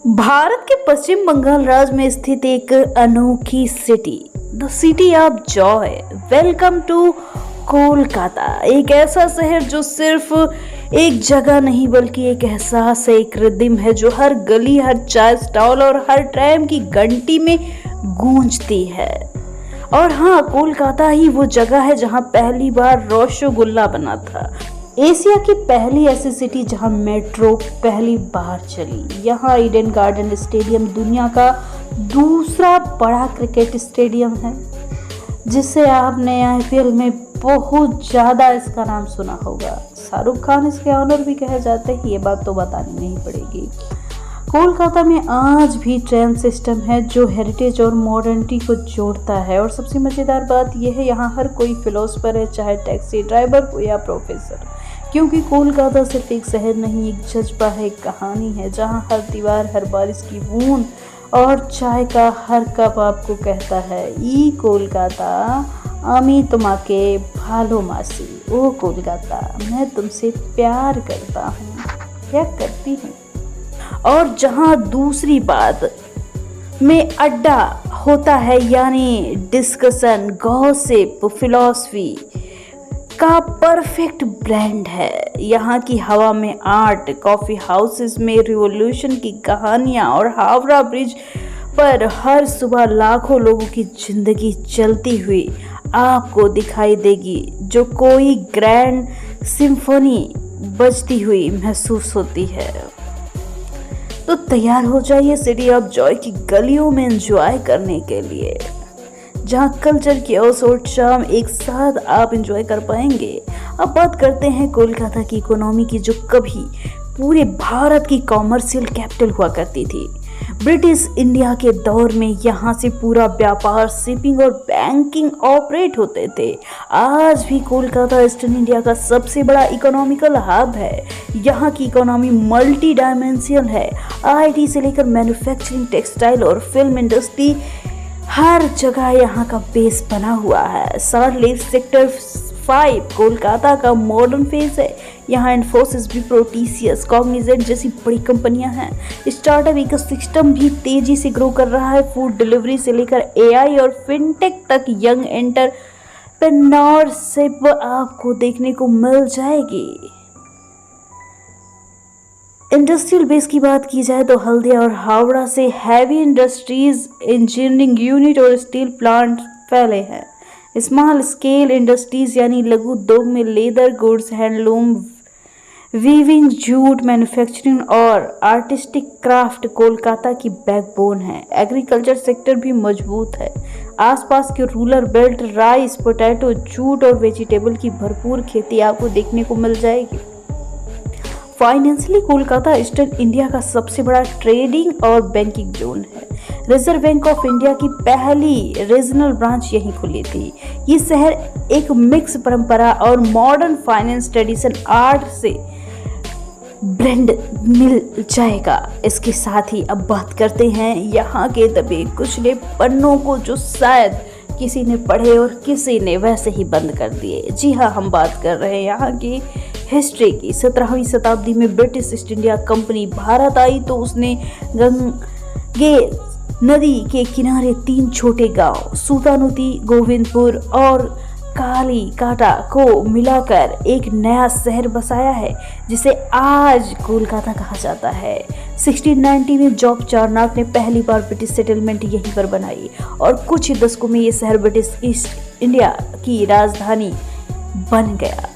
भारत के पश्चिम बंगाल राज्य में स्थित एक अनोखी city, the city of joy. Welcome to Kolkata. एक ऐसा शहर जो सिर्फ एक जगह नहीं बल्कि एक एहसास है, एक रिदम है जो हर गली, हर चाय स्टॉल और हर ट्रेन की घंटी में गूंजती है। और हाँ, कोलकाता ही वो जगह है जहाँ पहली बार रसगुल्ला बना था। एशिया की पहली ऐसी सिटी जहां मेट्रो पहली बार चली। यहाँ ईडन गार्डन स्टेडियम दुनिया का दूसरा बड़ा क्रिकेट स्टेडियम है, जिसे आपने आईपीएल में बहुत ज्यादा इसका नाम सुना होगा। शाहरुख खान इसके ऑनर भी कहे जाते हैं, ये बात तो बतानी नहीं पड़ेगी। कोलकाता में आज भी ट्रेन सिस्टम है जो हेरिटेज और मॉडर्निटी को जोड़ता है। और सबसे मज़ेदार बात यह है, यहाँ हर कोई फिलोसफर है, चाहे टैक्सी ड्राइवर हो या प्रोफेसर। क्योंकि कोलकाता सिर्फ एक शहर नहीं, एक जज्बा है, एक कहानी है, जहाँ हर दीवार, हर बारिश की बूंद और चाय का हर कप आपको कहता है, ई कोलकाता आमी तुम्हाके भालो मासी। ओ कोलकाता, मैं तुमसे प्यार करता हूँ या करती हूँ। और जहाँ दूसरी बात में अड्डा होता है, यानी डिस्कशन, गॉसिप, फिलॉसफी का परफेक्ट ब्लेंड है। यहाँ की हवा में आर्ट, कॉफ़ी हाउसेस में रिवॉल्यूशन की कहानियाँ और हावड़ा ब्रिज पर हर सुबह लाखों लोगों की जिंदगी चलती हुई आपको दिखाई देगी, जो कोई ग्रैंड सिम्फनी बजती हुई महसूस होती है। तो तैयार हो जाइए सिटी ऑफ जॉय की गलियों में एंजॉय करने के लिए, जहाँ कल्चर की और शाम एक साथ आप एंजॉय कर पाएंगे। अब बात करते हैं कोलकाता की इकोनॉमी की, जो कभी पूरे भारत की कॉमर्शियल कैपिटल हुआ करती थी। ब्रिटिश इंडिया के दौर में यहाँ से पूरा व्यापार, शिपिंग और बैंकिंग ऑपरेट होते थे। आज भी कोलकाता ईस्टर्न इंडिया का सबसे बड़ा इकोनॉमिकल हब है। यहाँ की इकोनॉमी मल्टी डायमेंशनल है। आईटी से लेकर मैन्युफैक्चरिंग, टेक्सटाइल और फिल्म इंडस्ट्री हर जगह यहाँ का बेस बना हुआ है। साथ सेक्टर 5 कोलकाता का मॉडर्न फेस है। यहाँ इन्फोसिस, विप्रो, टीसीएस, कॉग्निजेंट जैसी बड़ी कंपनियां हैं। स्टार्टअप इकोसिस्टम भी तेजी से ग्रो कर रहा है। फूड डिलीवरी से लेकर एआई और फिनटेक तक यंग एंटरप्रेन्योरशिप आपको देखने को मिल जाएगी। इंडस्ट्रियल बेस की बात की जाए तो हल्दिया और हावड़ा से हैवी इंडस्ट्रीज, इंजीनियरिंग यूनिट और स्टील प्लांट फैले हैं। स्मॉल स्केल इंडस्ट्रीज यानी लघु उद्योग में leather goods, handloom, weaving, jute manufacturing और आर्टिस्टिक क्राफ्ट कोलकाता की बैकबोन है। एग्रीकल्चर सेक्टर भी मजबूत है। आसपास के rural belt rice, potato, jute और वेजिटेबल की भरपूर खेती आपको देखने को मिल जाएगी। फाइनेंशियली कोलकाता ईस्टर्न इंडिया का सबसे बड़ा ट्रेडिंग और बैंकिंग जोन है। रिजर्व बैंक ऑफ इंडिया की पहली रीजनल ब्रांच यहीं खुली थी। ये शहर एक मिक्स परंपरा और मॉडर्न फाइनेंस ट्रेडिशन आर्ट से ब्लेंड मिल जाएगा। इसके साथ ही अब बात करते हैं यहाँ के दबे कुचले पन्नों को, जो शायद किसी ने पढ़े और किसी ने वैसे ही बंद कर दिए। जी हाँ, हम बात कर रहे हैं यहाँ की हिस्ट्री की। 17वीं शताब्दी में British East India Company Bharat आई तो उसने गंगे नदी के किनारे 3 छोटे गांव सुल्तानुती, गोविंदपुर और कालीकाटा को मिलाकर एक नया शहर बसाया है, जिसे आज कोलकाता कहा जाता है। 1690 में जॉब चार्नक ने पहली बार ब्रिटिश सेटलमेंट यहीं पर बनाई और कुछ ही दशकों में ये शहर ब्रिटिश इंडिया की राजधानी बन गया।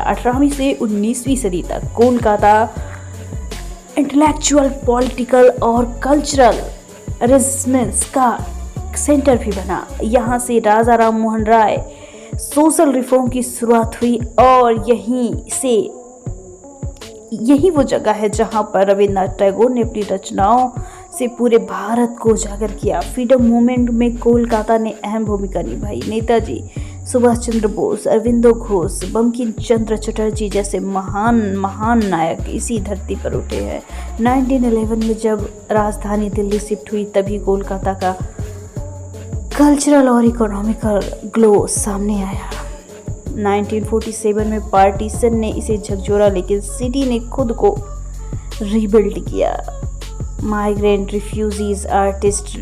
18वीं से 19वीं सदी तक कोलकाता इंटेलेक्चुअल, पॉलिटिकल और कल्चरल रेजिडेंस का सेंटर भी बना। यहाँ से राजा राम मोहन राय सोशल रिफॉर्म की शुरुआत हुई और यही वो जगह है जहाँ पर रविन्द्रनाथ टैगोर ने अपनी रचनाओं से पूरे भारत को उजागर किया। फ्रीडम मूवमेंट में कोलकाता ने अहम भूमिका निभाई। नेताजी सुभाष चंद्र बोस, अरविंदो घोष, बंकिम चंद्र चटर्जी जैसे महान नायक इसी धरती पर उठे हैं। 1911 में जब राजधानी दिल्ली शिफ्ट हुई, तभी कोलकाता का कल्चरल और इकोनॉमिकल ग्लो सामने आया। 1947 में पार्टीशन ने इसे झकझोरा, लेकिन सिटी ने खुद को रीबिल्ड किया। माइग्रेंट, रिफ्यूजीज, आर्टिस्ट,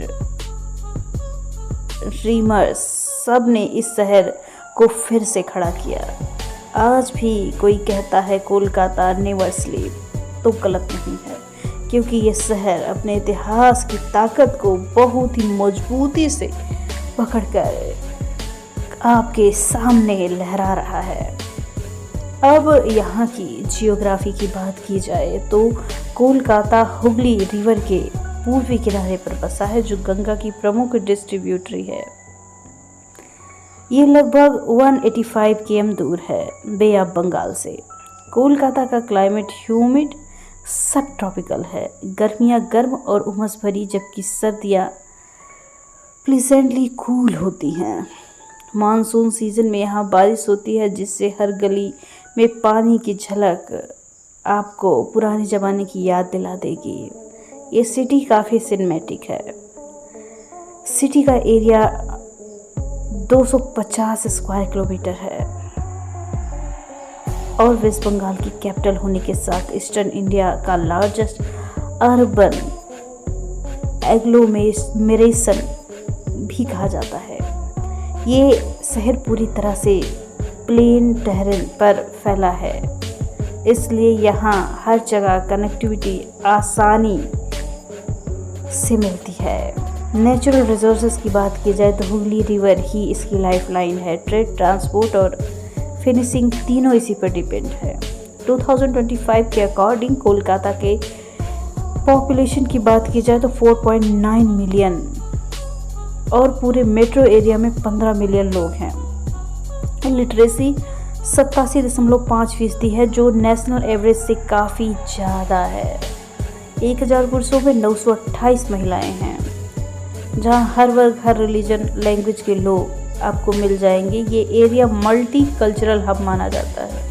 ड्रीमर्स, सब ने इस शहर को फिर से खड़ा किया। आज भी कोई कहता है कोलकाता नेवर स्लीप तो गलत नहीं है, क्योंकि ये शहर अपने इतिहास की ताकत को बहुत ही मजबूती से पकड़कर आपके सामने लहरा रहा है। अब यहाँ की जियोग्राफी की बात की जाए तो कोलकाता हुगली रिवर के पूर्वी किनारे पर बसा है, जो गंगा की प्रमुख डिस्ट्रीब्यूटरी है। ये लगभग 185 km दूर है बे ऑफ बंगाल से। कोलकाता का क्लाइमेट ह्यूमिड सब ट्रॉपिकल है। गर्मियाँ गर्म और उमस भरी, जबकि सर्दियाँ प्लीजेंटली कूल होती हैं। मानसून सीजन में यहाँ बारिश होती है, जिससे हर गली में पानी की झलक आपको पुराने ज़माने की याद दिला देगी। ये सिटी काफ़ी सिनेमैटिक है। सिटी का एरिया 250 स्क्वायर किलोमीटर है और वेस्ट बंगाल की कैपिटल होने के साथ ईस्टर्न इंडिया का लार्जेस्ट अर्बन एग्लोमेरेशन भी कहा जाता है। ये शहर पूरी तरह से प्लेन टेरेन पर फैला है, इसलिए यहाँ हर जगह कनेक्टिविटी आसानी से मिलती है। नेचुरल रिसोर्सेज की बात की जाए तो हुगली रिवर ही इसकी लाइफलाइन है। ट्रेड, ट्रांसपोर्ट और फिनिशिंग तीनों इसी पर डिपेंड है। 2025 के अकॉर्डिंग कोलकाता के पॉपुलेशन की बात की जाए तो 4.9 मिलियन और पूरे मेट्रो एरिया में 15 मिलियन लोग हैं। लिटरेसी 87.5% है, जो नेशनल एवरेज से काफ़ी ज़्यादा है। 1000 पुरुषों में 928 महिलाएं हैं, जहां हर वर्ग, हर रिलीजन, लैंग्वेज के लोग आपको मिल जाएंगे। ये एरिया मल्टी कल्चरल हब माना जाता है।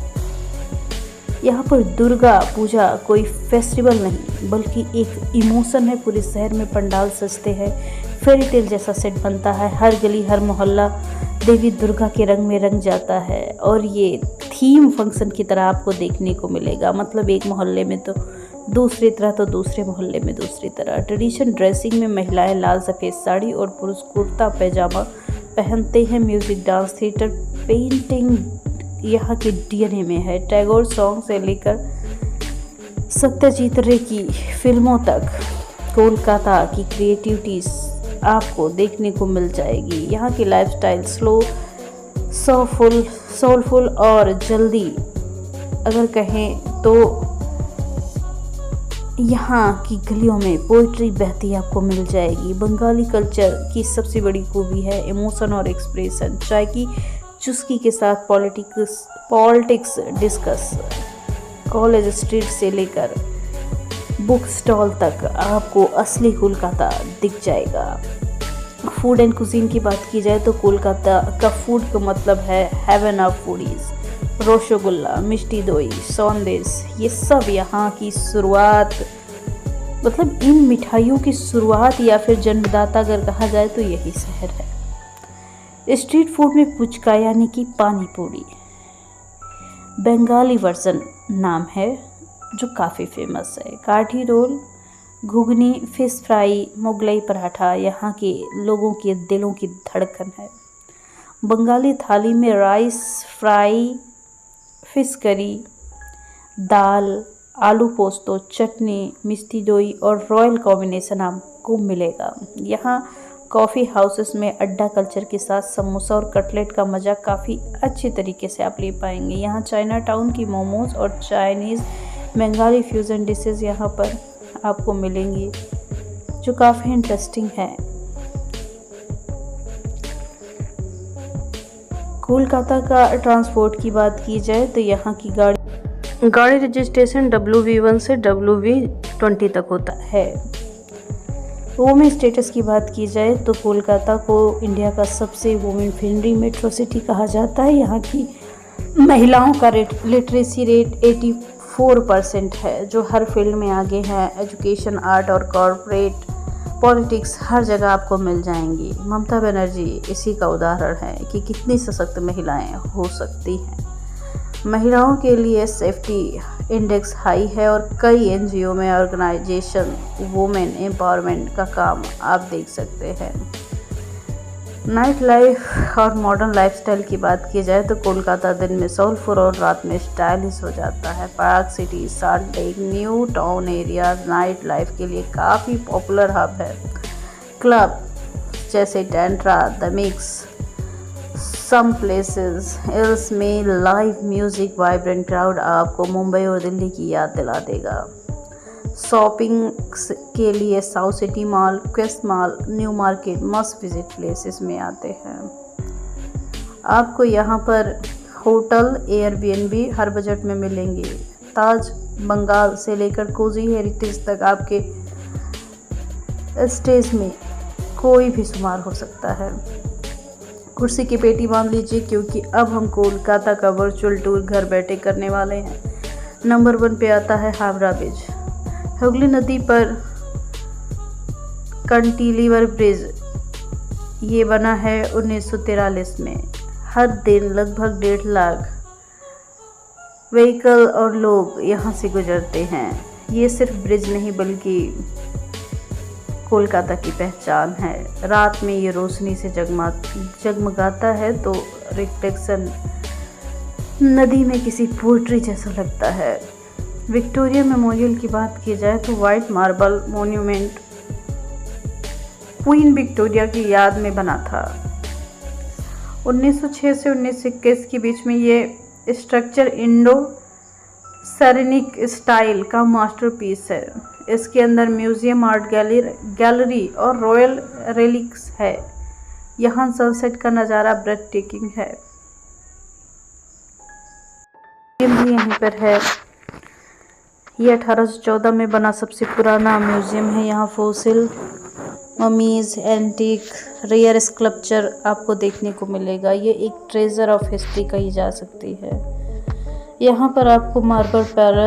यहाँ पर दुर्गा पूजा कोई फेस्टिवल नहीं, बल्कि एक इमोशन है। पूरे शहर में पंडाल सजते हैं, फेरी टेल जैसा सेट बनता है। हर गली, हर मोहल्ला देवी दुर्गा के रंग में रंग जाता है और ये थीम फंक्शन की तरह आपको देखने को मिलेगा। मतलब एक मोहल्ले में तो दूसरी तरह, तो दूसरे मोहल्ले में दूसरी तरह। ट्रेडिशन ड्रेसिंग में महिलाएं लाल सफ़ेद साड़ी और पुरुष कुर्ता पैजामा पहनते हैं। म्यूज़िक, डांस, थिएटर, पेंटिंग यहाँ के डीएनए में है। टैगोर सॉन्ग से लेकर सत्यजीत रे की फिल्मों तक कोलकाता की क्रिएटिविटीज़ आपको देखने को मिल जाएगी। यहाँ की लाइफस्टाइल स्लो, सोलफुल और जल्दी अगर कहें तो यहाँ की गलियों में पोइट्री बहती आपको मिल जाएगी। बंगाली कल्चर की सबसे बड़ी खूबी है इमोशन और एक्सप्रेशन। चाय की चुस्की के साथ पॉलिटिक्स डिस्कस। कॉलेज स्ट्रीट से लेकर बुक स्टॉल तक आपको असली कोलकाता दिख जाएगा। फूड एंड कुजीन की बात की जाए तो कोलकाता का फूड का मतलब है हेवन ऑफ फूडीज। रसगुल्ला, मिष्टी दोई, सौंदेश, ये सब यहाँ की शुरुआत, मतलब इन मिठाइयों की शुरुआत या फिर जन्मदाता अगर कहा जाए तो यही शहर है। स्ट्रीट फूड में पुचका यानी कि पानी पूरी, बंगाली वर्जन नाम है, जो काफ़ी फेमस है। Kathi roll, ghugni, fish fry, Mughlai paratha यहाँ के लोगों के दिलों की धड़कन है। बंगाली थाली में राइस, फ्राई, फिश करी, दाल, आलू पोस्तो, चटनी, मिष्टी दोई और रॉयल कॉम्बिनेशन आपको मिलेगा। यहाँ कॉफ़ी हाउसेस में अड्डा कल्चर के साथ समोसा और कटलेट का मज़ा काफ़ी अच्छे तरीके से आप ले पाएंगे। यहाँ चाइना टाउन की मोमोज और चाइनीज़ बंगाली फ्यूज़न डिशेस यहाँ पर आपको मिलेंगी, जो काफ़ी इंटरेस्टिंग है। कोलकाता का ट्रांसपोर्ट की बात की जाए तो यहाँ की गाड़ी रजिस्ट्रेशन WV1 से WV20 तक होता है। वुमेन स्टेटस की बात की जाए तो कोलकाता को इंडिया का सबसे वुमेन फ्रेंडली मेट्रो सिटी कहा जाता है। यहाँ की महिलाओं का लिटरेसी रेट 84% है, जो हर फील्ड में आगे हैं। एजुकेशन, आर्ट और कॉरपोरेट पॉलिटिक्स हर जगह आपको मिल जाएंगी। ममता बनर्जी इसी का उदाहरण है कि कितनी सशक्त महिलाएं हो सकती हैं। महिलाओं के लिए सेफ्टी इंडेक्स हाई है और कई एनजीओ में ऑर्गेनाइजेशन वुमेन एम्पावरमेंट का काम आप देख सकते हैं। नाइट लाइफ और मॉडर्न लाइफस्टाइल की बात की जाए तो कोलकाता दिन में सोलफुल और रात में स्टाइलिश हो जाता है। Park city, salt lake, new town areas night life के लिए काफ़ी पॉपुलर हब है। क्लब जैसे टेंट्रा, the mix, some places else में लाइव म्यूजिक, वाइब्रेंट क्राउड आपको मुंबई और दिल्ली की याद दिला देगा। शॉपिंग के लिए south city mall, quest mall, new market must visit places में आते हैं। आपको यहाँ पर होटल, एयरबीएनबी हर बजट में मिलेंगे। ताज बंगाल से लेकर कोजी हेरिटेज तक आपके स्टेज में कोई भी शुमार हो सकता है। कुर्सी की पेटी बांध लीजिए क्योंकि अब हम कोलकाता का वर्चुअल टूर घर बैठे करने वाले हैं। नंबर 1 पे आता है हावड़ा ब्रिज। हुगली नदी पर कैंटिलीवर ब्रिज ये बना है 1943 में। हर दिन लगभग 1.5 लाख व्हीकल और लोग यहाँ से गुजरते हैं। ये सिर्फ ब्रिज नहीं बल्कि कोलकाता की पहचान है। रात में ये रोशनी से जगमगाता है तो रिफ्लेक्शन नदी में किसी पोएट्री जैसा लगता है। विक्टोरिया मेमोरियल की बात की जाए तो white marble monument queen Victoria की याद में बना था। 1906 से 1921 के बीच में ये स्ट्रक्चर इंडो सैरेनिक स्टाइल का मास्टरपीस है। इसके अंदर म्यूजियम, आर्ट गैलरी और रॉयल रेलिक्स है। यहाँ सनसेट का नज़ारा ब्रेथ टेकिंग है। भी यहीं पर है। ये 1814 में बना सबसे पुराना म्यूजियम है। यहाँ fossil, mummies, antique, rare sculpture आपको देखने को मिलेगा। ये एक ट्रेजर ऑफ हिस्ट्री कही जा सकती है। यहाँ पर आपको मार्बल पैलेस